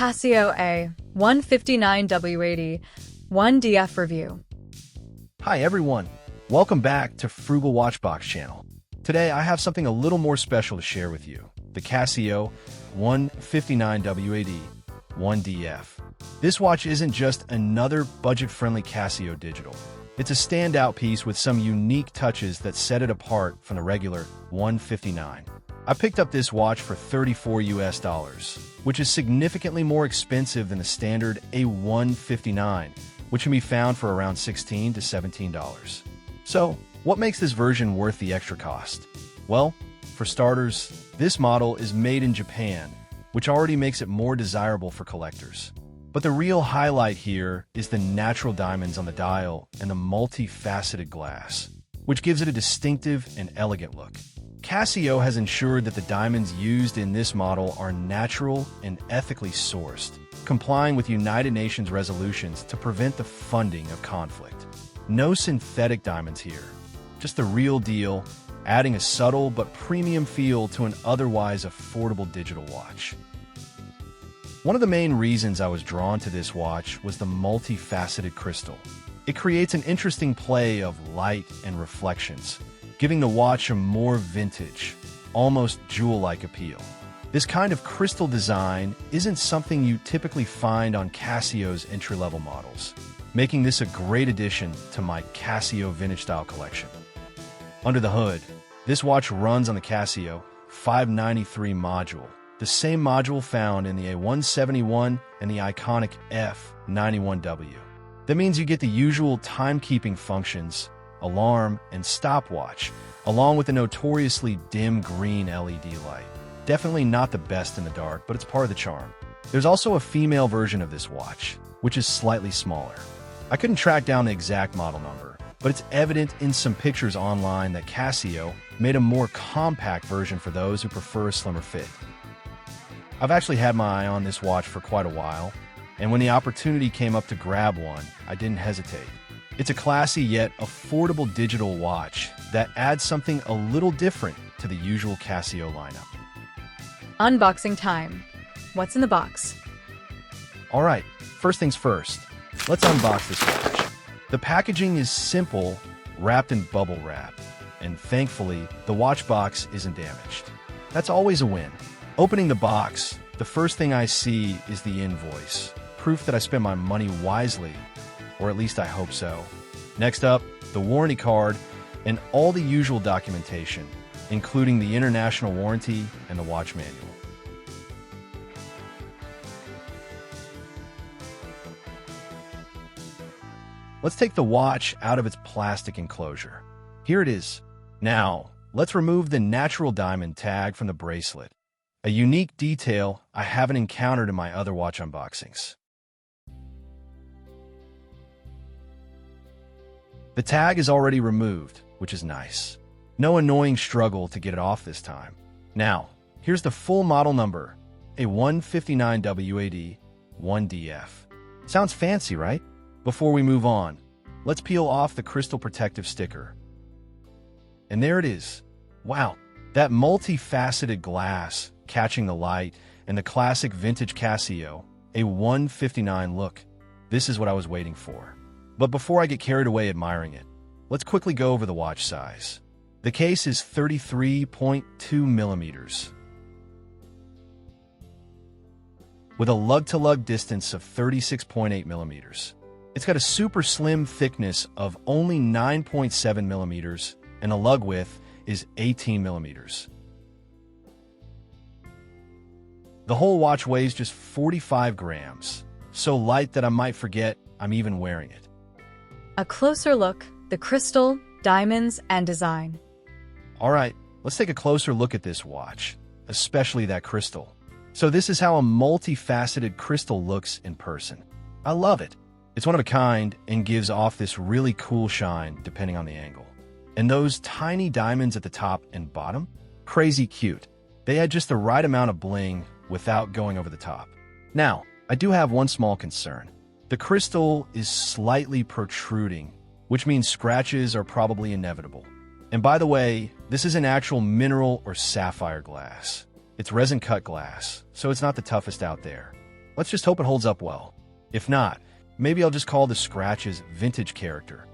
Casio A159WAD-1DF review. Hi everyone, welcome back to Frugal Watchbox channel. Today I have something a little more special to share with you, the Casio A159WAD-1DF. This watch isn't just another budget-friendly Casio digital. It's a standout piece with some unique touches that set it apart from the regular 159. I picked up this watch for $34 which is significantly more expensive than the standard A159, which can be found for around $16 to $17. So, what makes this version worth the extra cost? Well, for starters, this model is made in Japan, which already makes it more desirable for collectors. But the real highlight here is the natural diamonds on the dial and the multi-faceted glass, which gives it a distinctive and elegant look. Casio has ensured that the diamonds used in this model are natural and ethically sourced, complying with United Nations resolutions to prevent the funding of conflict. No synthetic diamonds here, just the real deal, adding a subtle but premium feel to an otherwise affordable digital watch. One of the main reasons I was drawn to this watch was the multifaceted crystal. It creates an interesting play of light and reflections, giving the watch a more vintage, almost jewel-like appeal. This kind of crystal design isn't something you typically find on Casio's entry-level models, making this a great addition to my Casio vintage-style collection. Under the hood, this watch runs on the Casio 593 module, the same module found in the A171 and the iconic F91W. That means you get the usual timekeeping functions, alarm, and stopwatch, along with the notoriously dim green LED light. Definitely not the best in the dark, but it's part of the charm. There's also a female version of this watch, which is slightly smaller. I couldn't track down the exact model number, but it's evident in some pictures online that Casio made a more compact version for those who prefer a slimmer fit. I've actually had my eye on this watch for quite a while, and when the opportunity came up to grab one, I didn't hesitate. It's a classy yet affordable digital watch that adds something a little different to the usual Casio lineup. Unboxing time. What's in the box? Alright, first things first, let's unbox this watch. The packaging is simple, wrapped in bubble wrap, and thankfully, the watch box isn't damaged. That's always a win. Opening the box, the first thing I see is the invoice, proof that I spent my money wisely, or at least I hope so. Next up, the warranty card and all the usual documentation, including the international warranty and the watch manual. Let's take the watch out of its plastic enclosure. Here it is. Now, let's remove the natural diamond tag from the bracelet, a unique detail I haven't encountered in my other watch unboxings. The tag is already removed, which is nice. No annoying struggle to get it off this time. Now, here's the full model number, A159WAD-1DF. Sounds fancy, right? Before we move on, let's peel off the crystal protective sticker. And there it is. Wow, that multifaceted glass catching the light and the classic vintage Casio A159 look. This is what I was waiting for. But before I get carried away admiring it, let's quickly go over the watch size. The case is 33.2 millimeters, with a lug-to-lug distance of 36.8 millimeters. It's got a super slim thickness of only 9.7 millimeters, and the lug width is 18 millimeters. The whole watch weighs just 45 grams, so light that I might forget I'm even wearing it. A closer look, the crystal, diamonds, and design. Alright, let's take a closer look at this watch, especially that crystal. So this is how a multifaceted crystal looks in person. I love it. It's one of a kind and gives off this really cool shine depending on the angle. And those tiny diamonds at the top and bottom? Crazy cute. They add just the right amount of bling without going over the top. Now, I do have one small concern. The crystal is slightly protruding, which means scratches are probably inevitable. And by the way, this is an actual mineral or sapphire glass. It's resin-cut glass, so it's not the toughest out there. Let's just hope it holds up well. If not, maybe I'll just call the scratches vintage character.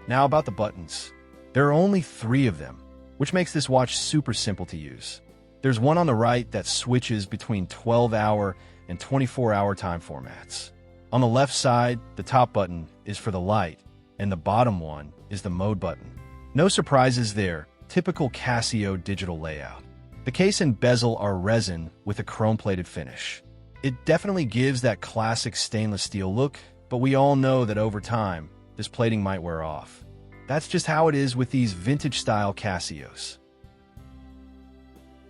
Now about the buttons. There are only 3 of them, which makes this watch super simple to use. There's one on the right that switches between 12-hour and 24-hour time formats. On the left side, the top button is for the light, and the bottom one is the mode button. No surprises there, typical Casio digital layout. The case and bezel are resin with a chrome-plated finish. It definitely gives that classic stainless steel look, but we all know that over time, this plating might wear off. That's just how it is with these vintage-style Casios.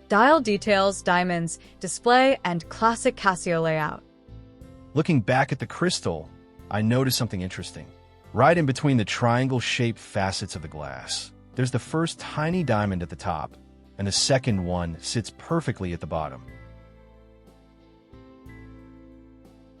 Dial details, diamonds, display, and classic Casio layout. Looking back at the crystal, I noticed something interesting. Right in between the triangle-shaped facets of the glass, there's the first tiny diamond at the top, and the second one sits perfectly at the bottom.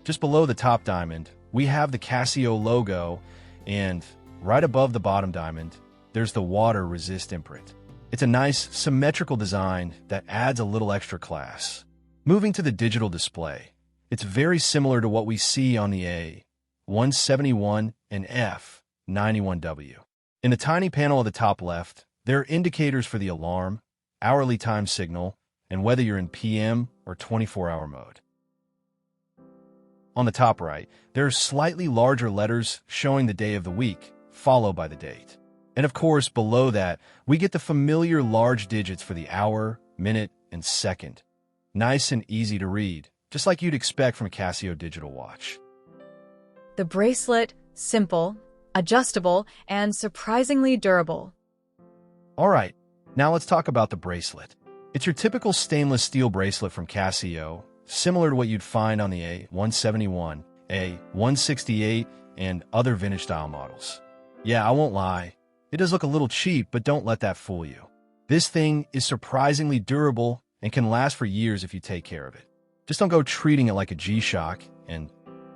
Just below the top diamond, we have the Casio logo, and right above the bottom diamond, there's the water-resist imprint. It's a nice, symmetrical design that adds a little extra class. Moving to the digital display, it's very similar to what we see on the A171 and F91W. In the tiny panel at the top left, there are indicators for the alarm, hourly time signal, and whether you're in PM or 24-hour mode. On the top right, there are slightly larger letters showing the day of the week, followed by the date. And of course, below that, we get the familiar large digits for the hour, minute, and second. Nice and easy to read, just like you'd expect from a Casio digital watch. The bracelet, simple, adjustable, and surprisingly durable. All right, now let's talk about the bracelet. It's your typical stainless steel bracelet from Casio, similar to what you'd find on the A171, A168, and other vintage-style models. Yeah, I won't lie. It does look a little cheap, but don't let that fool you. This thing is surprisingly durable and can last for years if you take care of it. Just don't go treating it like a G-Shock, and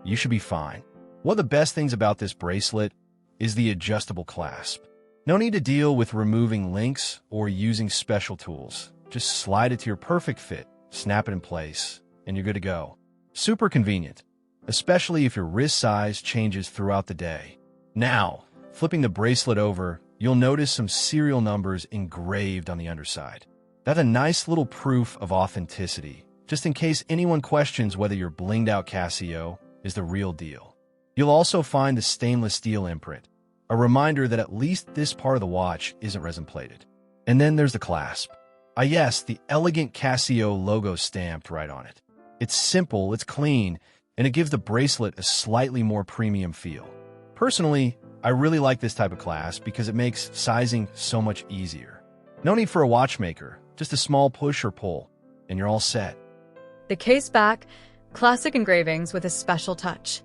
you should be fine. One of the best things about this bracelet is the adjustable clasp. No need to deal with removing links or using special tools. Just slide it to your perfect fit, snap it in place, and you're good to go. Super convenient, especially if your wrist size changes throughout the day. Now, flipping the bracelet over, you'll notice some serial numbers engraved on the underside. That's a nice little proof of authenticity, just in case anyone questions whether your blinged-out Casio is the real deal. You'll also find the stainless steel imprint, a reminder that at least this part of the watch isn't resin-plated. And then there's the clasp. Ah yes, the elegant Casio logo stamped right on it. It's simple, it's clean, and it gives the bracelet a slightly more premium feel. Personally, I really like this type of clasp because it makes sizing so much easier. No need for a watchmaker, just a small push or pull, and you're all set. The case back, classic engravings with a special touch.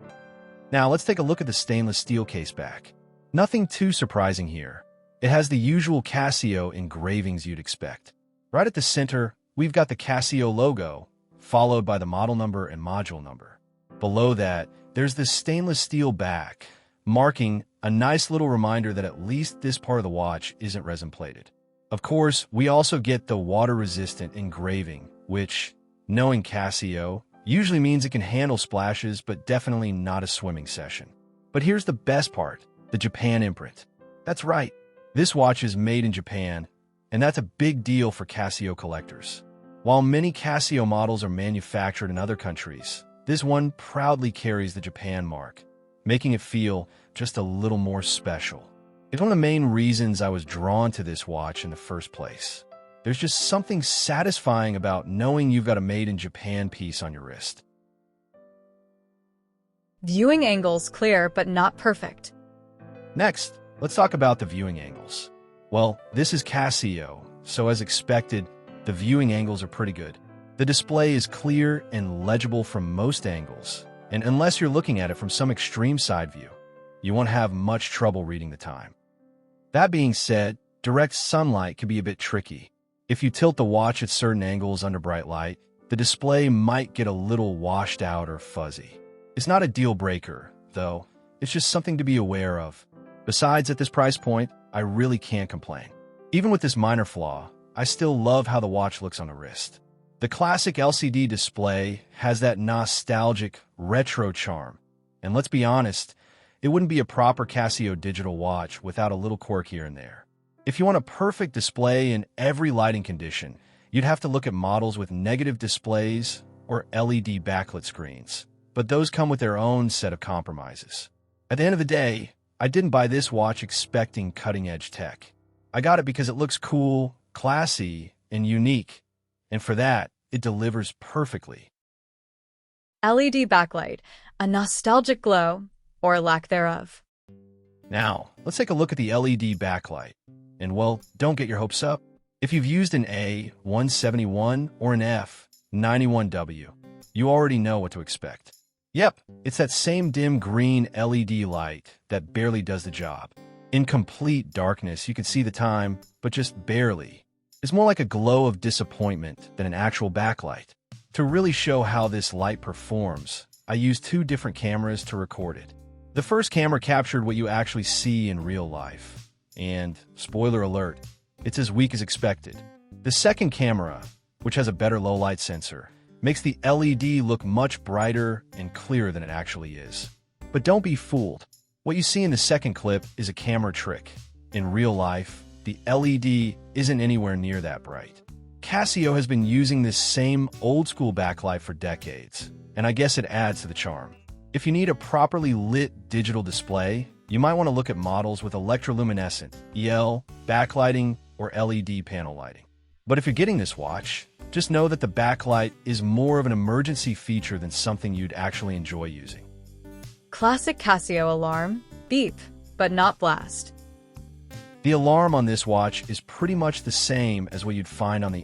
Now let's take a look at the stainless steel case back. Nothing too surprising here. It has the usual Casio engravings you'd expect. Right at the center, we've got the Casio logo, followed by the model number and module number. Below that, there's this stainless steel back, marking a nice little reminder that at least this part of the watch isn't resin-plated. Of course, we also get the water-resistant engraving, which, knowing Casio, usually means it can handle splashes, but definitely not a swimming session. But here's the best part, the Japan imprint. That's right, this watch is made in Japan, and that's a big deal for Casio collectors. While many Casio models are manufactured in other countries, this one proudly carries the Japan mark, making it feel just a little more special. It's one of the main reasons I was drawn to this watch in the first place. There's just something satisfying about knowing you've got a made-in-Japan piece on your wrist. Viewing angles clear but not perfect. Next, let's talk about the viewing angles. Well, this is Casio, so as expected, the viewing angles are pretty good. The display is clear and legible from most angles, and unless you're looking at it from some extreme side view, you won't have much trouble reading the time. That being said, direct sunlight can be a bit tricky. If you tilt the watch at certain angles under bright light, the display might get a little washed out or fuzzy. It's not a deal breaker, though. It's just something to be aware of. Besides, at this price point, I really can't complain. Even with this minor flaw, I still love how the watch looks on the wrist. The classic LCD display has that nostalgic, retro charm. And let's be honest, it wouldn't be a proper Casio digital watch without a little quirk here and there. If you want a perfect display in every lighting condition, you'd have to look at models with negative displays or LED backlit screens. But those come with their own set of compromises. At the end of the day, I didn't buy this watch expecting cutting-edge tech. I got it because it looks cool, classy, and unique. And for that, it delivers perfectly. LED backlight, a nostalgic glow, or lack thereof. Now, let's take a look at the LED backlight. And well, don't get your hopes up. If you've used an A171 or an F91W, you already know what to expect. Yep, it's that same dim green LED light that barely does the job. In complete darkness, you can see the time, but just barely. It's more like a glow of disappointment than an actual backlight. To really show how this light performs, I used two different cameras to record it. The first camera captured what you actually see in real life. And, spoiler alert, it's as weak as expected. The second camera, which has a better low-light sensor, makes the LED look much brighter and clearer than it actually is. But don't be fooled. What you see in the second clip is a camera trick. In real life, the LED isn't anywhere near that bright. Casio has been using this same old-school backlight for decades, and I guess it adds to the charm. If you need a properly lit digital display, you might want to look at models with electroluminescent, EL, backlighting, or LED panel lighting. But if you're getting this watch, just know that the backlight is more of an emergency feature than something you'd actually enjoy using. Classic Casio alarm, beep, but not blast. The alarm on this watch is pretty much the same as what you'd find on the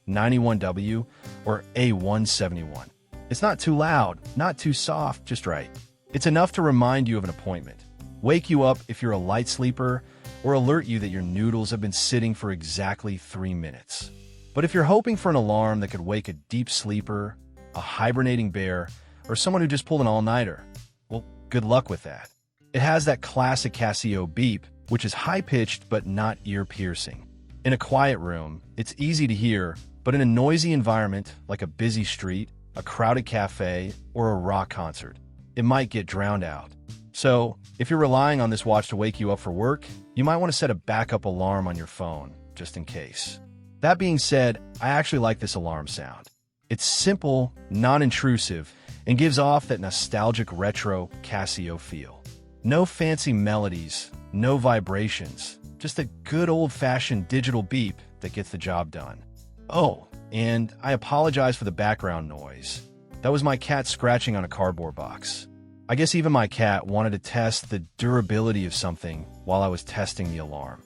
F91W or A171. It's not too loud, not too soft, just right. It's enough to remind you of an appointment, wake you up if you're a light sleeper, or alert you that your noodles have been sitting for exactly 3 minutes. But if you're hoping for an alarm that could wake a deep sleeper, a hibernating bear, or someone who just pulled an all-nighter, well, good luck with that. It has that classic Casio beep, which is high-pitched but not ear-piercing. In a quiet room, it's easy to hear, but in a noisy environment like a busy street, a crowded cafe, or a rock concert, it might get drowned out. So, if you're relying on this watch to wake you up for work, you might want to set a backup alarm on your phone, just in case. That being said, I actually like this alarm sound. It's simple, non-intrusive, and gives off that nostalgic retro Casio feel. No fancy melodies, no vibrations, just a good old-fashioned digital beep that gets the job done. Oh, and I apologize for the background noise. That was my cat scratching on a cardboard box. I guess even my cat wanted to test the durability of something while I was testing the alarm.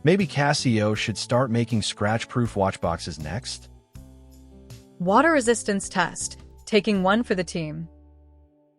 Maybe Casio should start making scratch-proof watch boxes next? Water resistance test, taking one for the team.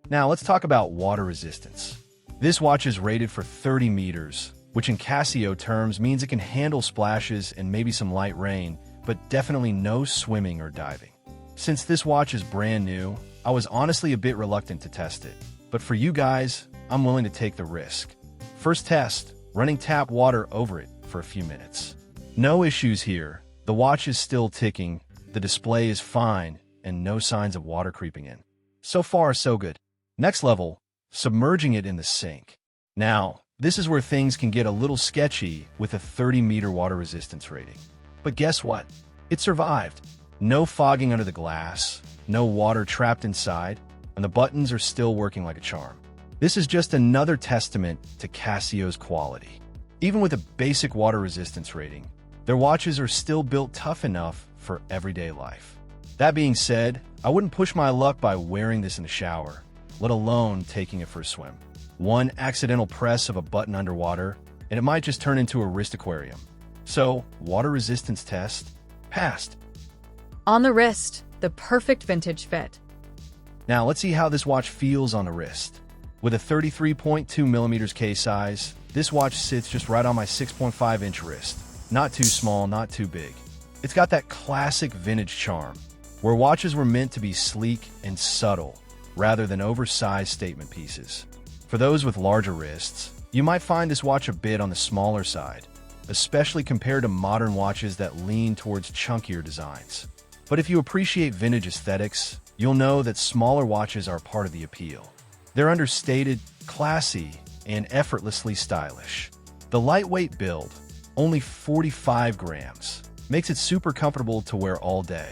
Now let's talk about water resistance. This watch is rated for 30 meters, which in Casio terms means it can handle splashes and maybe some light rain, but definitely no swimming or diving. Since this watch is brand new, I was honestly a bit reluctant to test it. But for you guys, I'm willing to take the risk. First test, running tap water over it for a few minutes. No issues here. The watch is still ticking, the display is fine, and no signs of water creeping in. So far, so good. Next level, submerging it in the sink. Now, this is where things can get a little sketchy with a 30-meter water resistance rating. But guess what? It survived. No fogging under the glass, no water trapped inside, and the buttons are still working like a charm. This is just another testament to Casio's quality. Even with a basic water resistance rating, their watches are still built tough enough for everyday life. That being said, I wouldn't push my luck by wearing this in the shower, let alone taking it for a swim. One accidental press of a button underwater, and it might just turn into a wrist aquarium. So, water resistance test, passed. On the wrist, the perfect vintage fit. Now let's see how this watch feels on the wrist. With a 33.2mm case size, this watch sits just right on my 6.5-inch wrist. Not too small, not too big. It's got that classic vintage charm, where watches were meant to be sleek and subtle, rather than oversized statement pieces. For those with larger wrists, you might find this watch a bit on the smaller side, especially compared to modern watches that lean towards chunkier designs. But if you appreciate vintage aesthetics, you'll know that smaller watches are part of the appeal. They're understated, classy, and effortlessly stylish. The lightweight build, only 45 grams, makes it super comfortable to wear all day.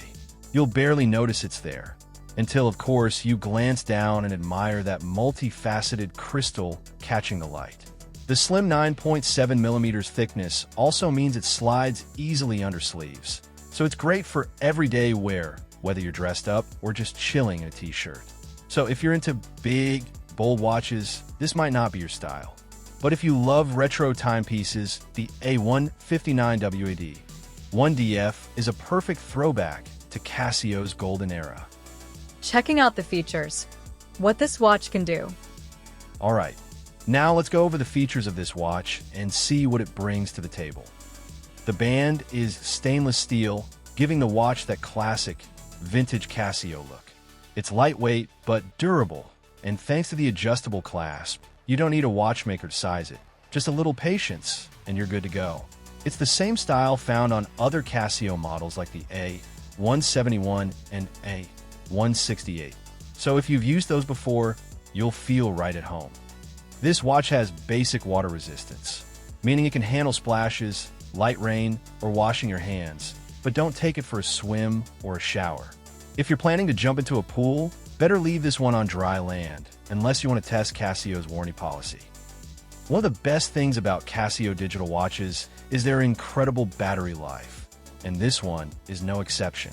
You'll barely notice it's there, until of course you glance down and admire that multifaceted crystal catching the light. The slim 9.7mm thickness also means it slides easily under sleeves, so it's great for everyday wear, whether you're dressed up or just chilling in a t-shirt. So if you're into big, bold watches, this might not be your style. But if you love retro timepieces, the A159WAD-1DF is a perfect throwback to Casio's golden era. Checking out the features. What this watch can do. Alright, now let's go over the features of this watch and see what it brings to the table. The band is stainless steel, giving the watch that classic, vintage Casio look. It's lightweight but durable, and thanks to the adjustable clasp, you don't need a watchmaker to size it. Just a little patience, and you're good to go. It's the same style found on other Casio models like the A171 and A168. So if you've used those before, you'll feel right at home. This watch has basic water resistance, meaning it can handle splashes, light rain, or washing your hands, but don't take it for a swim or a shower. If you're planning to jump into a pool, better leave this one on dry land, unless you want to test Casio's warranty policy. One of the best things about Casio digital watches is their incredible battery life, and this one is no exception.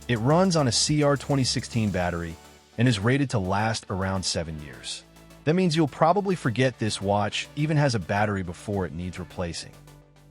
It runs on a CR 2016 battery and is rated to last around 7 years. That means you'll probably forget this watch even has a battery before it needs replacing.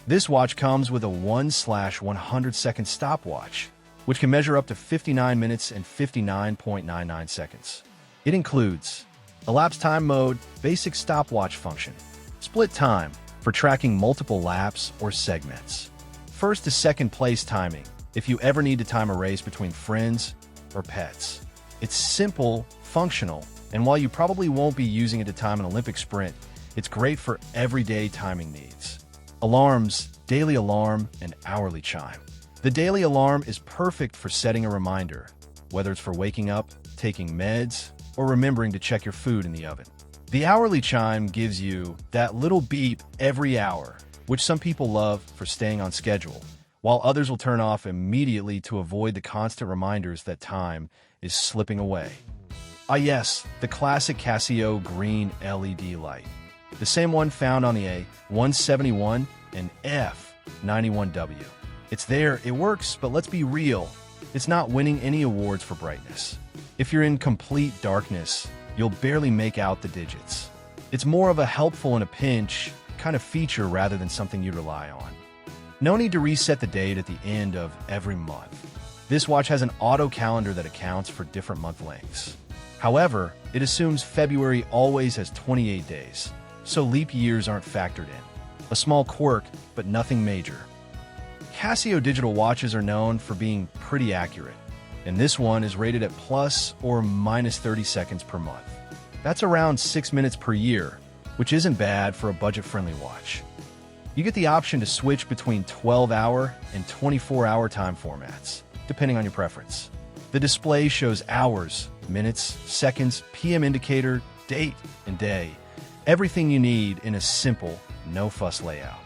This watch comes with a 1/100-second stopwatch, which can measure up to 59 minutes and 59.99 seconds. It includes elapsed time mode, basic stopwatch function, split time for tracking multiple laps or segments, first to second place timing if you ever need to time a race between friends or pets. It's simple, functional, and while you probably won't be using it to time an Olympic sprint, it's great for everyday timing needs. Alarms, daily alarm, and hourly chime. The daily alarm is perfect for setting a reminder, whether it's for waking up, taking meds, or remembering to check your food in the oven. The hourly chime gives you that little beep every hour, which some people love for staying on schedule, while others will turn off immediately to avoid the constant reminders that time is slipping away. Ah yes, the classic Casio green LED light. The same one found on the A171 and F91W. It's there, it works, but let's be real, it's not winning any awards for brightness. If you're in complete darkness, you'll barely make out the digits. It's more of a helpful in a pinch kind of feature rather than something you rely on. No need to reset the date at the end of every month. This watch has an auto calendar that accounts for different month lengths. However, it assumes February always has 28 days, so leap years aren't factored in. A small quirk, but nothing major. Casio digital watches are known for being pretty accurate, and this one is rated at plus or minus 30 seconds per month. That's around 6 minutes per year, which isn't bad for a budget-friendly watch. You get the option to switch between 12-hour and 24-hour time formats, depending on your preference. The display shows hours, minutes, seconds, PM indicator, date, and day. Everything you need in a simple, no-fuss layout.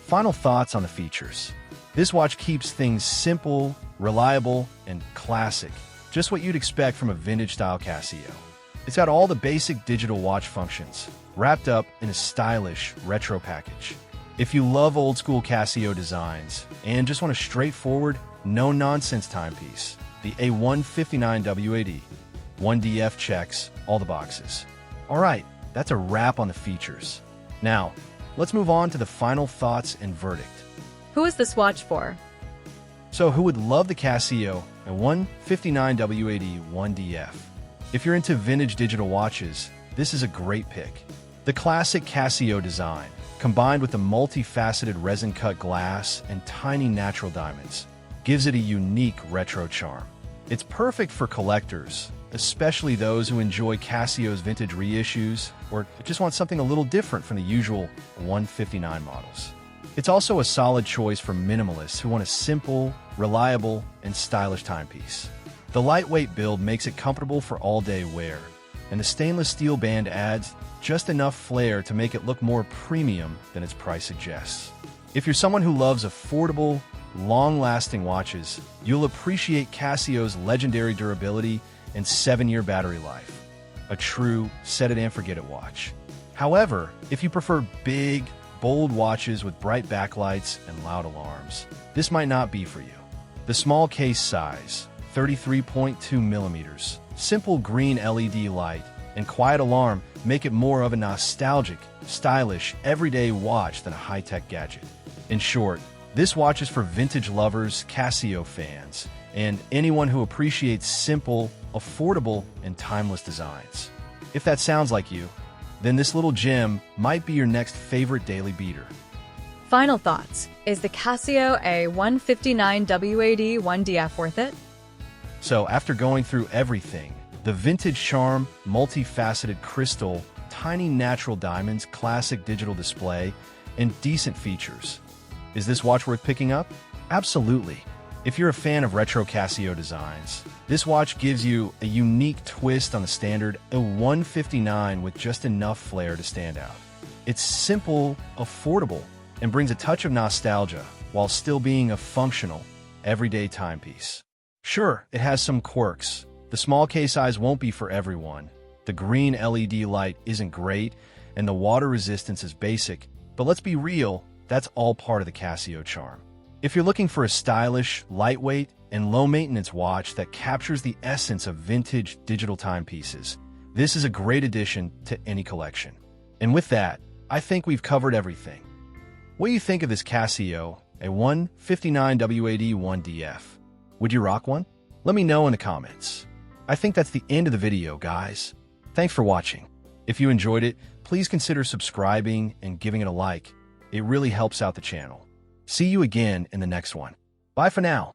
Final thoughts on the features. This watch keeps things simple, reliable, and classic. Just what you'd expect from a vintage-style Casio. It's got all the basic digital watch functions, wrapped up in a stylish, retro package. If you love old-school Casio designs and just want a straightforward, no-nonsense timepiece, the A159WAD-1DF checks all the boxes. Alright, that's a wrap on the features. Now, let's move on to the final thoughts and verdict. Who is this watch for? So who would love the Casio A159WAD-1DF. If you're into vintage digital watches, this is a great pick. The classic Casio design, combined with the multi-faceted resin-cut glass and tiny natural diamonds, gives it a unique retro charm. It's perfect for collectors, especially those who enjoy Casio's vintage reissues or just want something a little different from the usual 159 models. It's also a solid choice for minimalists who want a simple, reliable, and stylish timepiece. The lightweight build makes it comfortable for all-day wear, and the stainless steel band adds just enough flair to make it look more premium than its price suggests. If you're someone who loves affordable, long-lasting watches, you'll appreciate Casio's legendary durability and 7-year battery life. A true set-it-and-forget-it watch. However, if you prefer big, bold watches with bright backlights and loud alarms, this might not be for you. The small case size, 33.2 millimeters, simple green LED light, and quiet alarm make it more of a nostalgic, stylish, everyday watch than a high-tech gadget. In short, this watch is for vintage lovers, Casio fans, and anyone who appreciates simple, affordable, and timeless designs. If that sounds like you, then this little gem might be your next favorite daily beater. Final thoughts. Is the Casio A159WAD-1DF worth it? So after going through everything, the vintage charm, multifaceted crystal, tiny natural diamonds, classic digital display, and decent features, is this watch worth picking up? Absolutely. If you're a fan of retro Casio designs, this watch gives you a unique twist on the standard A159 with just enough flair to stand out. It's simple, affordable, and brings a touch of nostalgia while still being a functional, everyday timepiece. Sure, it has some quirks. The small case size won't be for everyone. The green LED light isn't great, and the water resistance is basic, but let's be real, that's all part of the Casio charm. If you're looking for a stylish, lightweight, and low-maintenance watch that captures the essence of vintage digital timepieces, this is a great addition to any collection. And with that, I think we've covered everything. What do you think of this Casio A159WAD-1DF? Would you rock one? Let me know in the comments. I think that's the end of the video, guys. Thanks for watching. If you enjoyed it, please consider subscribing and giving it a like. It really helps out the channel. See you again in the next one. Bye for now.